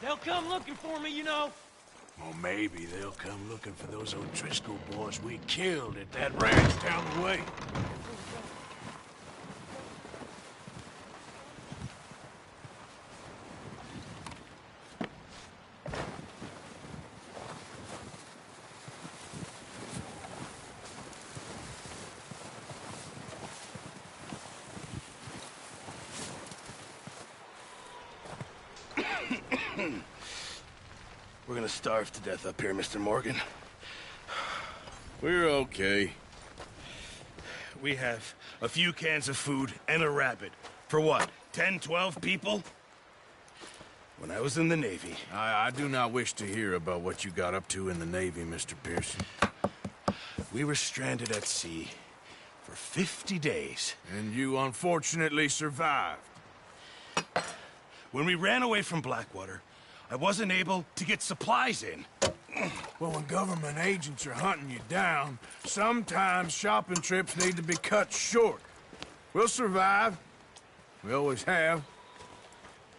They'll come looking for me, you know. Or maybe they'll come looking for those O'Driscoll boys we killed at that ranch down the way. We're gonna starve to death up here, Mr. Morgan. We're okay. We have a few cans of food and a rabbit. For what, 10, 12 people? When I was in the Navy... I do not wish to hear about what you got up to in the Navy, Mr. Pearson. We were stranded at sea for 50 days. And you unfortunately survived. When we ran away from Blackwater, I wasn't able to get supplies in. Well, when government agents are hunting you down, sometimes shopping trips need to be cut short. We'll survive. We always have.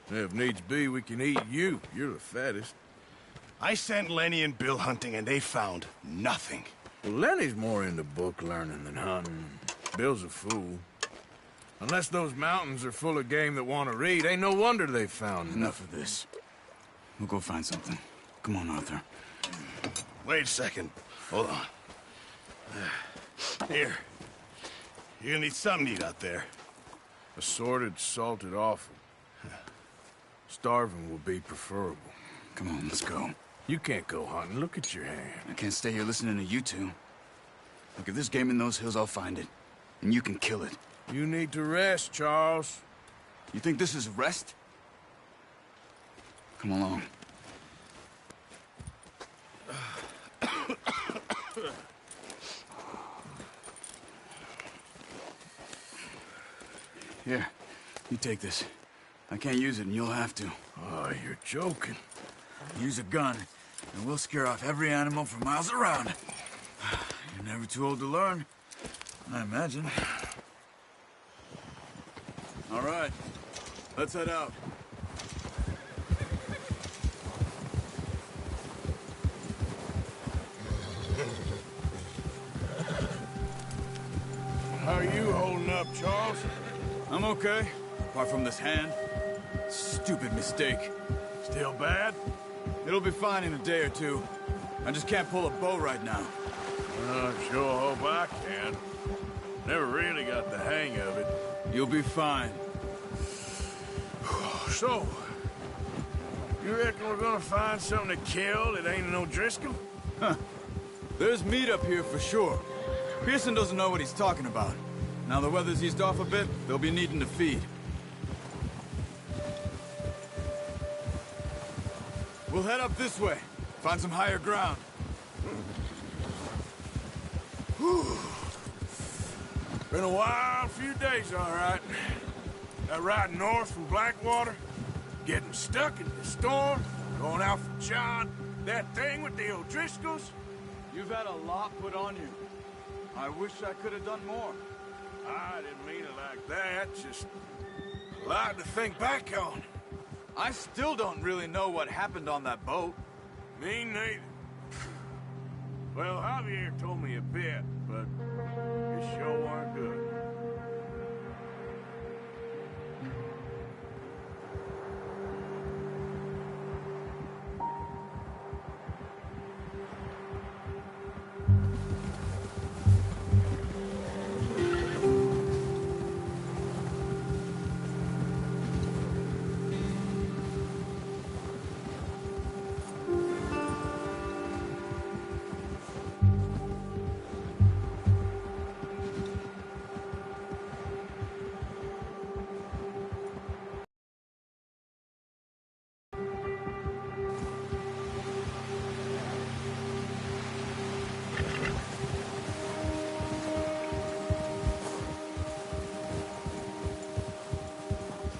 And if needs be, we can eat you. You're the fattest. I sent Lenny and Bill hunting, and they found nothing. Well, Lenny's more into book learning than hunting. Bill's a fool. Unless those mountains are full of game that want to read, ain't no wonder they found Enough of this. We'll go find something. Come on, Arthur. Wait a second. Hold on. Here. You're gonna need something to eat out there. Assorted, salted offal. Starving will be preferable. Come on, let's go. You can't go hunting. Look at your hand. I can't stay here listening to you two. Look, if there's game in those hills, I'll find it. And you can kill it. You need to rest, Charles. You think this is rest? Come along. Here, you take this. I can't use it, and you'll have to. Oh, you're joking. Use a gun, and we'll scare off every animal for miles around. You're never too old to learn, I imagine. All right, let's head out. How are you holding up, Charles? I'm okay, apart from this hand. Stupid mistake. Still bad? It'll be fine in a day or two. I just can't pull a bow right now. I sure hope I can. Never really got the hang of it. You'll be fine. So, you reckon we're gonna find something to kill that ain't an O'Driscoll? Huh. There's meat up here for sure. Pearson doesn't know what he's talking about. Now the weather's eased off a bit, they'll be needing to feed. We'll head up this way. Find some higher ground. Whew. Been a wild few days, all right. That ride north from Blackwater, getting stuck in the storm, going out for John, that thing with the O'Driscolls. You've had a lot put on you. I wish I could have done more. I didn't mean it like that, just a lot to think back on. I still don't really know what happened on that boat. Me neither. Well, Javier told me a bit, but it sure weren't good.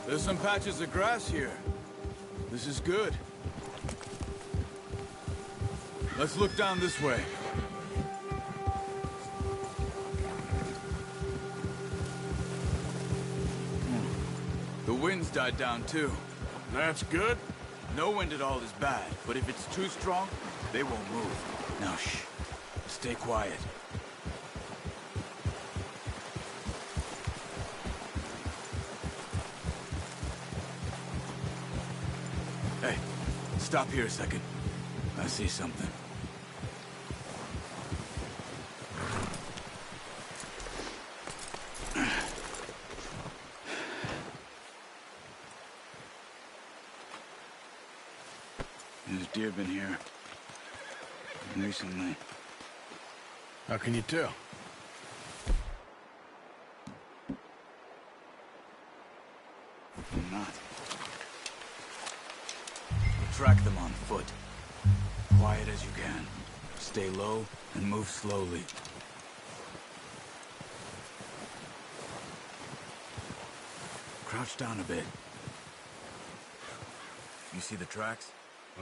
There's some patches of grass here. This is good. Let's look down this way. The wind's died down too. That's good. No wind at all is bad, but if it's too strong, they won't move. Now, shh. Stay quiet. Hey, stop here a second. I see something. There's deer been here recently. How can you tell? I'm not. We'll track them on foot. Quiet as you can. Stay low and move slowly. Crouch down a bit. You see the tracks?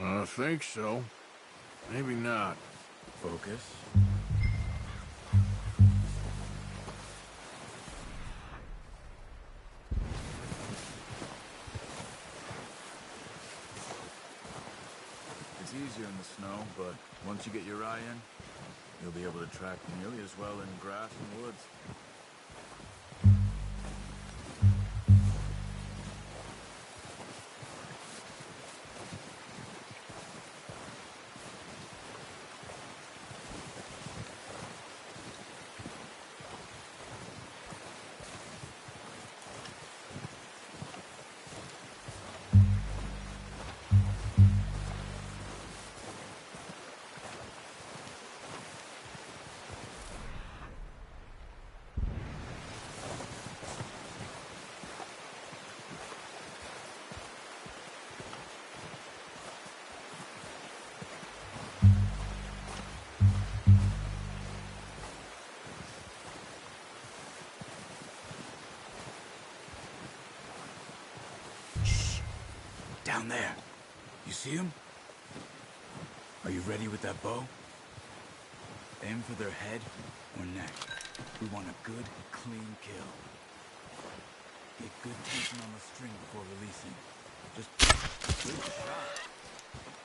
I think so. Maybe not. Focus. It's easier in the snow, but once you get your eye in, you'll be able to track nearly as well in grass and woods. Down there. You see him? Are you ready with that bow? Aim for their head or neck. We want a good, clean kill. Get good tension on the string before releasing. Just shoot the shot.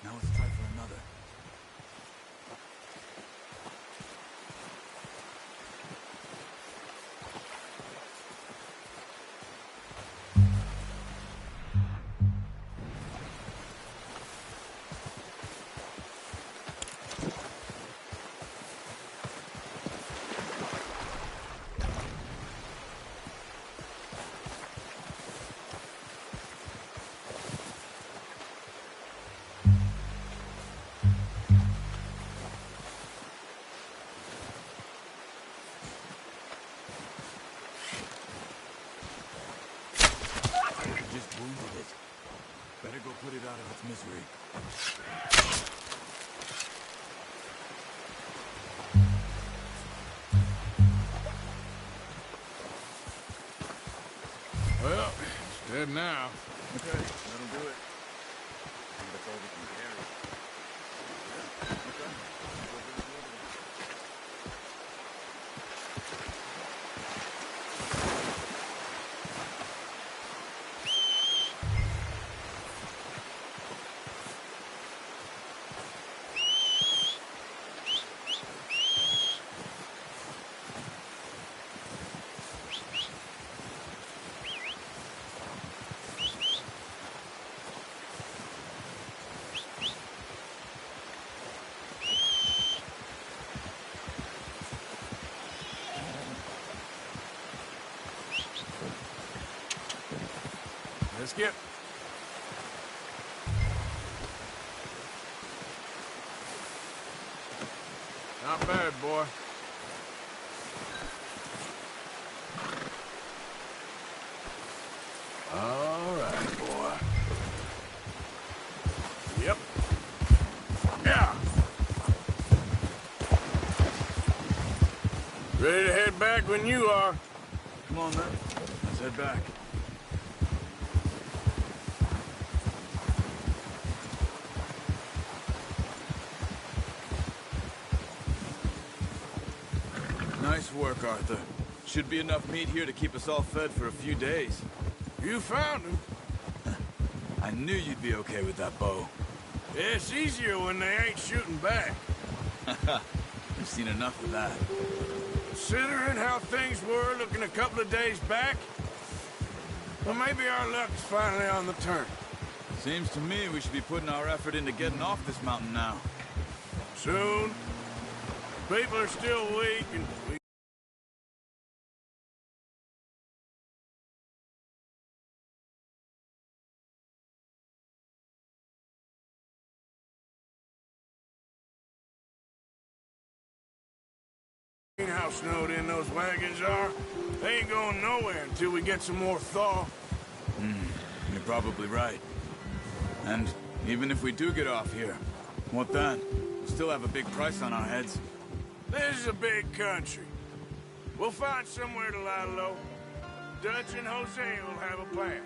Now let's try for another. Just wounded it. Better go put it out of its misery. Well, it's dead now. Okay, that'll do it. I think that's all we can carry. Yeah, okay. Go bring it over. Let's get... Not bad, boy. All right, boy. Yep. Yeah. Ready to head back when you are. Come on, then. Let's head back. Nice work, Arthur. Should be enough meat here to keep us all fed for a few days. You found him. I knew you'd be okay with that bow. Yeah, it's easier when they ain't shooting back. You've seen enough of that. Considering how things were looking a couple of days back, well, maybe our luck's finally on the turn. Seems to me we should be putting our effort into getting off this mountain now. Soon. People are still weak and how snowed in those wagons are. They ain't going nowhere until we get some more thaw. You're probably right. And even if we do get off here, what then? We'll still have a big price on our heads. This is a big country. We'll find somewhere to lie low. Dutch and Jose will have a plan.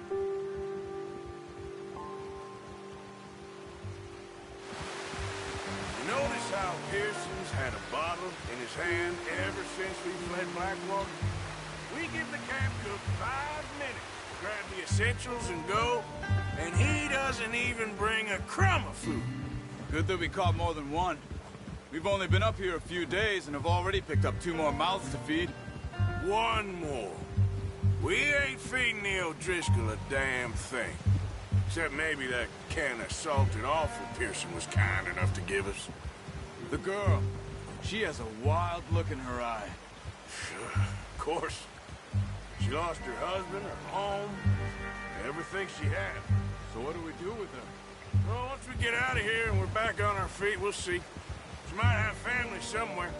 You notice how Pearson's had a bottle in his hand ever since we fled Blackwater? We give the camp cook 5 minutes to grab the essentials and go, and he doesn't even bring a crumb of food. Good that we caught more than one. We've only been up here a few days and have already picked up 2 more mouths to feed. 1 more. We ain't feeding the O'Driscoll a damn thing. Except maybe that can of salted offal Pearson was kind enough to give us. The girl, she has a wild look in her eye. Of course. She lost her husband, her home, everything she had. So what do we do with her? Well, once we get out of here and we're back on our feet, we'll see. She might have family somewhere.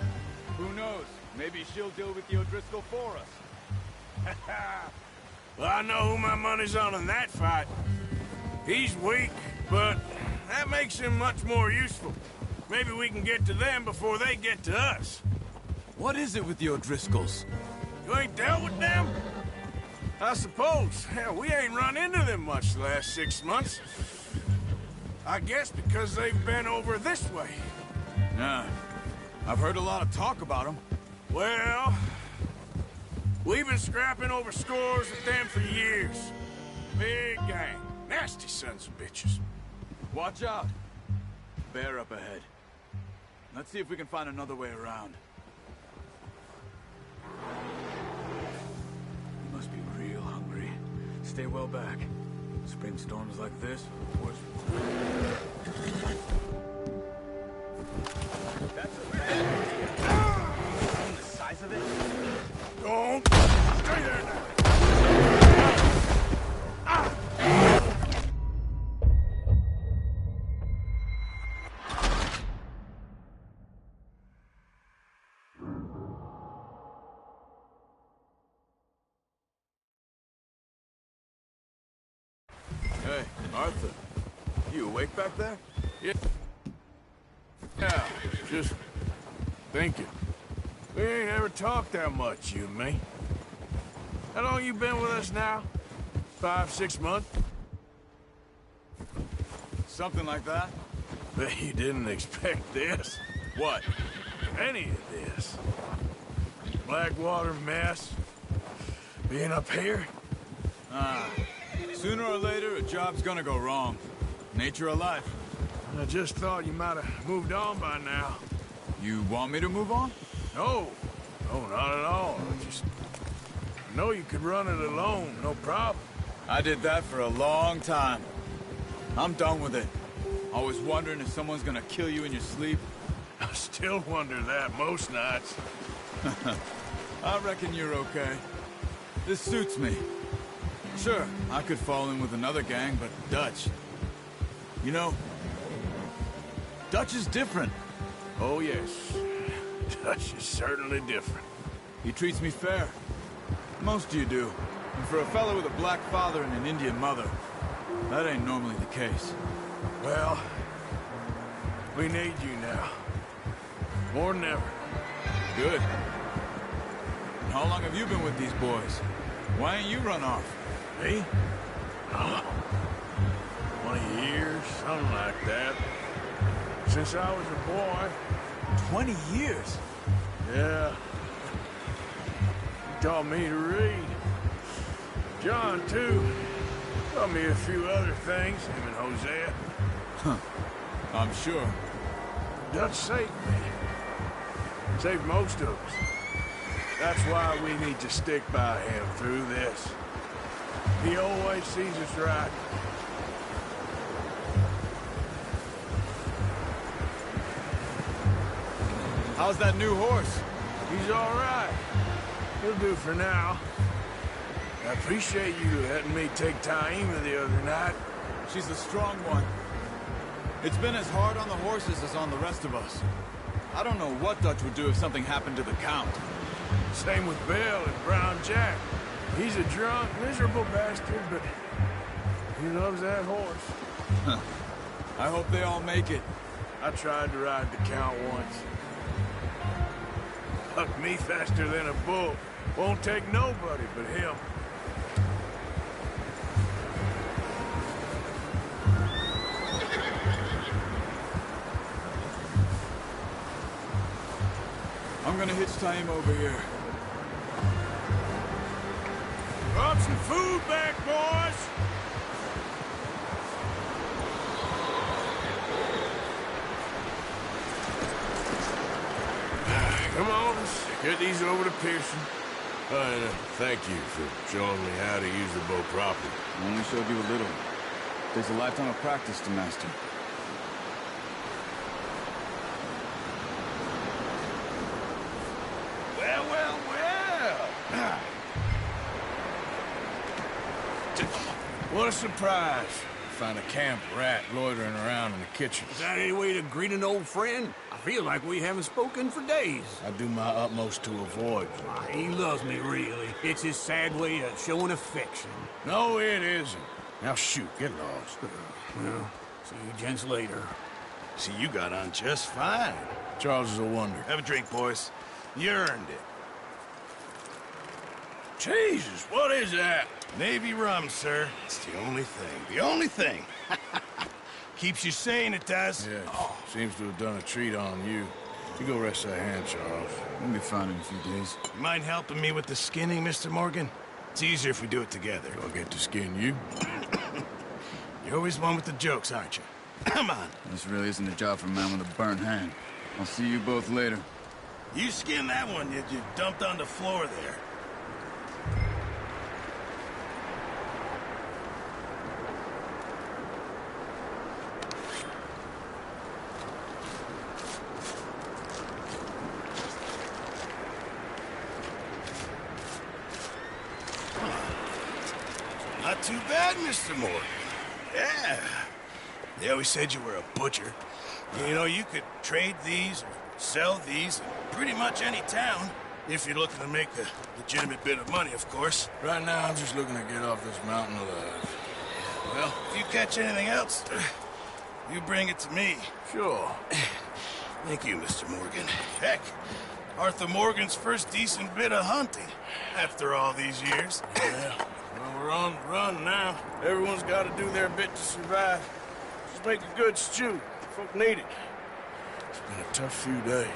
Who knows? Maybe she'll deal with the O'Driscoll for us. Well, I know who my money's on in that fight. He's weak, but that makes him much more useful. Maybe we can get to them before they get to us. What is it with the O'Driscolls? You ain't dealt with them? I suppose. Hell, we ain't run into them much the last 6 months. I guess because they've been over this way. Yeah, I've heard a lot of talk about them. Well, we've been scrapping over scores with them for years. Big gang. Nasty sons of bitches. Watch out. Bear up ahead. Let's see if we can find another way around. You must be real hungry. Stay well back. Spring storms like this, of course. That's a bad the size of it? Don't stay there now. Hey, Arthur. You awake back there? Yeah, just thinking. We ain't ever talked that much, you and me. How long you been with us now? 5, 6 months? Something like that? Bet you didn't expect this. What? Any of this. Blackwater mess. Being up here. Sooner or later, a job's gonna go wrong. Nature of life. I just thought you might have moved on by now. You want me to move on? No. No, not at all. I know you could run it alone, no problem. I did that for a long time. I'm done with it. Always wondering if someone's gonna kill you in your sleep. I still wonder that most nights. I reckon you're okay. This suits me. Sure, I could fall in with another gang, but Dutch... You know, Dutch is different. Oh, yes. Dutch is certainly different. He treats me fair. Most of you do. And for a fellow with a black father and an Indian mother, that ain't normally the case. Well, we need you now. More than ever. Good. And how long have you been with these boys? Why ain't you run off? Me? Oh, 20 years, something like that. Since I was a boy. 20 years? Yeah. He taught me to read. John, too. Taught me a few other things, him and Hosea. I'm sure. Dutch saved me. Saved most of us. That's why we need to stick by him through this. He always sees us right. How's that new horse? He's all right. He'll do for now. I appreciate you letting me take Taima the other night. She's a strong one. It's been as hard on the horses as on the rest of us. I don't know what Dutch would do if something happened to the Count. Same with Bill and Brown Jack. He's a drunk, miserable bastard, but he loves that horse. I hope they all make it. I tried to ride the Count once. Hucked me faster than a bull. Won't take nobody but him. I'm gonna hitch Taima over here. Brought some food back, boys! Come on, let's get these over to Pearson. And thank you for showing me how to use the bow properly. I only showed you a little. Takes a lifetime of practice to master. Well, well, well! What a surprise. Find a camp rat loitering around in the kitchen. Is that any way to greet an old friend? I feel like we haven't spoken for days. I do my utmost to avoid you. Ah, he loves me, really. It's his sad way of showing affection. No, it isn't. Now shoot, get lost. Well, see you gents later. See, you got on just fine. Charles is a wonder. Have a drink, boys. You earned it. Jesus, what is that? Navy rum, sir. It's the only thing. The only thing. Keeps you sane, it does. Yeah, seems to have done a treat on you. You go rest that hand, Charles. We'll be fine in a few days. You mind helping me with the skinning, Mr. Morgan? It's easier if we do it together. Do I get to skin you? You're always one with the jokes, aren't you? Come on. This really isn't a job for a man with a burnt hand. I'll see you both later. You skinned that one you dumped on the floor there. Not too bad, Mr. Morgan. Yeah. They always said you were a butcher. You know, you could trade these or sell these in pretty much any town. If you're looking to make a legitimate bit of money, of course. Right now, I'm just looking to get off this mountain alive. Well, if you catch anything else, you bring it to me. Sure. Thank you, Mr. Morgan. Heck, Arthur Morgan's first decent bit of hunting after all these years. Yeah. Well, we're on the run now. Everyone's got to do their bit to survive. Just make a good stew. Folk need it. It's been a tough few days.